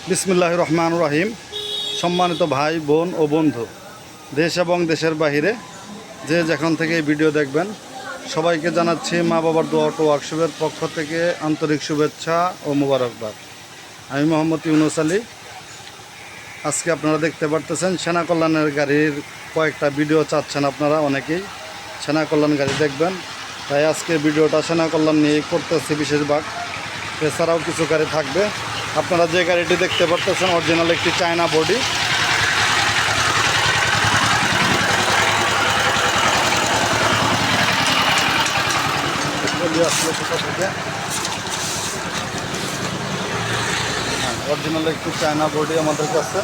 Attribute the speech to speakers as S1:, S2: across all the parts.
S1: বিসমিল্লাহির রহমানির রহিম। সম্মানিত ভাই বোন ও বন্ধু, দেশ এবং দেশের বাহিরে যে যেখান থেকে এই ভিডিও দেখবেন, সবাইকে জানাচ্ছি মা বাবার দোয়া অটো ওয়ার্কশপের পক্ষ থেকে আন্তরিক শুভেচ্ছা ও মোবারকবাদ। আমি মোহাম্মদ ইউনুস আলী। আজকে আপনারা দেখতে পারতেছেন সেনা কল্যাণের গাড়ির কয়েকটা ভিডিও চাচ্ছেন আপনারা অনেকেই, সেনা কল্যাণ গাড়ি দেখবেন। তাই আজকের ভিডিওটা সেনা কল্যাণ নিয়ে করতেছি বিশেষভাগ। এছাড়াও কিছু গাড়ি থাকবে। আপনারা যে গাড়িটি দেখতে পারতেছেন অরিজিনাল একটি চায়না বডি। অরিজিনাল একটি চায়না বডি আমাদের কাছে।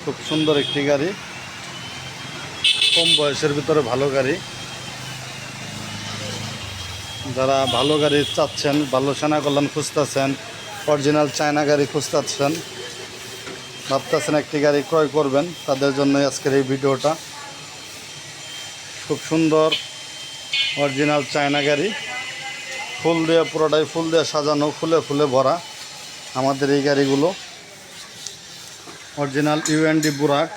S1: খুব সুন্দর একটি গাড়ি, কম বয়সের ভিতরে ভালো গাড়ি। যারা ভালো গাড়ি চাচ্ছেন, ভালো সেনা কল্যাণ খুঁজতেছেন, অরিজিনাল চায়না গাড়ি খুঁজতেছেন, ভাবতেছেন একটি গাড়ি ক্রয় করবেন, তাদের জন্য আজকের এই ভিডিওটা। খুব সুন্দর অরিজিনাল চায়না গাড়ি, ফুল দিয়ে পুরোটাই ফুল দিয়ে সাজানো, ফুলে ফুলে ভরা আমাদের এই গাড়িগুলো। অরিজিনাল ইউএনডি বুরাক,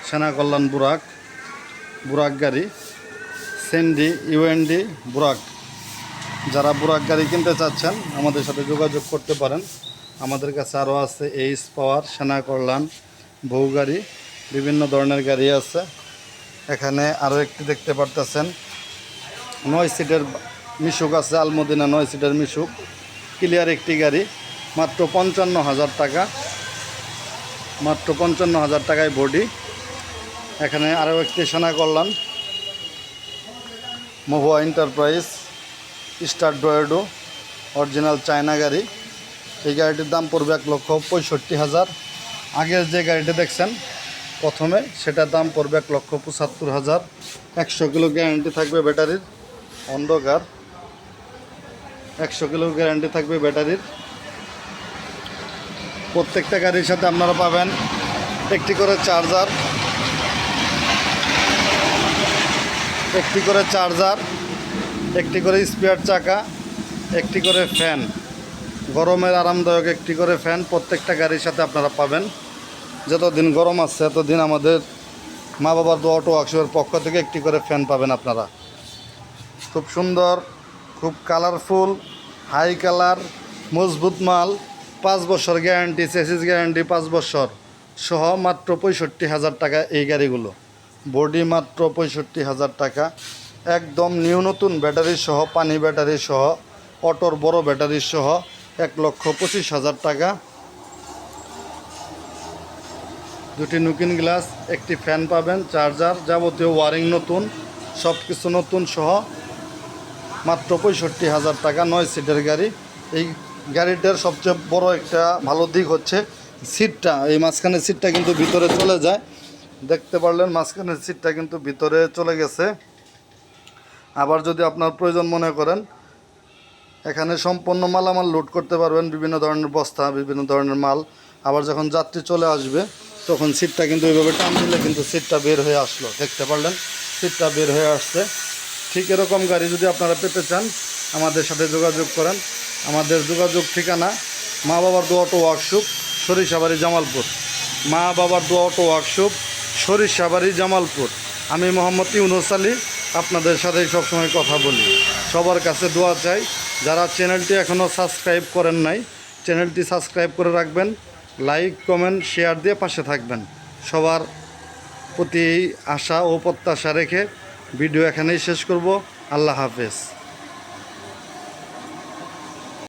S1: সেনা কল্যাণ বুরাক গাড়ি, সেন্ডি ইউএনডি বুরাক। যারা বুরাক গাড়ি কিনতে চাচ্ছেন আমাদের সাথে যোগাযোগ করতে পারেন। আমাদের কাছে আরও আছে এইচ পাওয়ার, সেনা কল্যাণ, বউ গাড়ি, বিভিন্ন ধরনের গাড়ি আছে। এখানে আরও একটি দেখতে পারতেছেন 9 সিটের মিশুক আছে, আলমদিনা 9 সিটের মিশুক, ক্লিয়ার একটি গাড়ি, মাত্র 55,000 টাকা, মাত্র 55,000 টাকায় বডি। এখানে আরও একটি সেনা কল্যাণ Mova enterprise star ডয়েডো, original China গাড়ি। এই গাড়িটির দাম পড়বে 1,65,000। আগের যে গাড়িটা দেখছেন প্রথমে, সেটার দাম পড়বে 1,75,000। 100 কিলো গ্যারান্টি থাকবে ব্যাটারির, অন্ধকার 100 কিলো গ্যারান্টি থাকবে ব্যাটারির। প্রত্যেকটা গাড়ির সাথে আপনারা পাবেন একটি করে চার্জার, একটি করে স্পেয়ার চাকা, একটি করে ফ্যান, গরমের আরামদায়ক একটি করে ফ্যান প্রত্যেকটা গাড়ির সাথে আপনারা পাবেন। যতদিন গরম আছে ততদিন আমাদের মা বাবার দোয়া অটো ওয়ার্কশপের পক্ষ থেকে একটি করে ফ্যান পাবেন আপনারা। খুব সুন্দর, খুব কালারফুল, হাই কালার, মজবুত মাল, 5 বছর গ্যারান্টি, চেসিস গ্যারান্টি 5 বছর সহ, মাত্র 65,000 টাকা এই গাড়িগুলো। বডি মাত্র 65,000 টাকা, একদম নিউ নতুন ব্যাটারি সহ, পানি ব্যাটারি সহ, অটোর বড় ব্যাটারি সহ 1,25,000 টাকা। দুটি নুকিন গ্লাস, একটি ফ্যান পাবেন, চার্জার, যাবতীয় ওয়ারিং নতুন, সব কিছু নতুন সহ মাত্র 65,000 টাকা। 9 সিটের গাড়ি। এই গাড়িটার সবচেয়ে বড় একটা ভালো দিক হচ্ছে সিটটা, এই মাঝখানের সিটটা কিন্তু ভিতরে চলে যায়। দেখতে পারলেন মাঝখানের সিটটা কিন্তু ভিতরে চলে গেছে। আবার যদি আপনার প্রয়োজন মনে করেন, এখানে সম্পূর্ণ মালামাল লোড করতে পারবেন, বিভিন্ন ধরনের বস্তা, বিভিন্ন ধরনের মাল। আবার যখন যাত্রী চলে আসবে তখন সিটটা কিন্তু এইভাবে টান দিলে কিন্তু সিটটা বের হয়ে আসলো, দেখতে পারলেন সিটটা বের হয়ে আসছে। ঠিক এরকম গাড়ি যদি আপনারা পেতে চান আমাদের সাথে যোগাযোগ করেন। আমাদের যোগাযোগ ঠিকানা মা বাবার দোয়া অটো ওয়ার্কশপ, সরিষাবাড়ি, জামালপুর। মা বাবার দোয়া অটো ওয়ার্কশপ, সরিষাবাড়ি, জামালপুর। আমি মোহাম্মদ ইউনুস আলী আপনাদের সাথে সবসময় কথা বলি। সবার কাছে দোয়া চাই। যারা চ্যানেলটি এখনও সাবস্ক্রাইব করেন নাই, চ্যানেলটি সাবস্ক্রাইব করে রাখবেন, লাইক কমেন্ট শেয়ার দিয়ে পাশে থাকবেন। সবার প্রতি আশা ও প্রত্যাশা রেখে ভিডিও এখানেই শেষ করব। আল্লাহ হাফেজ।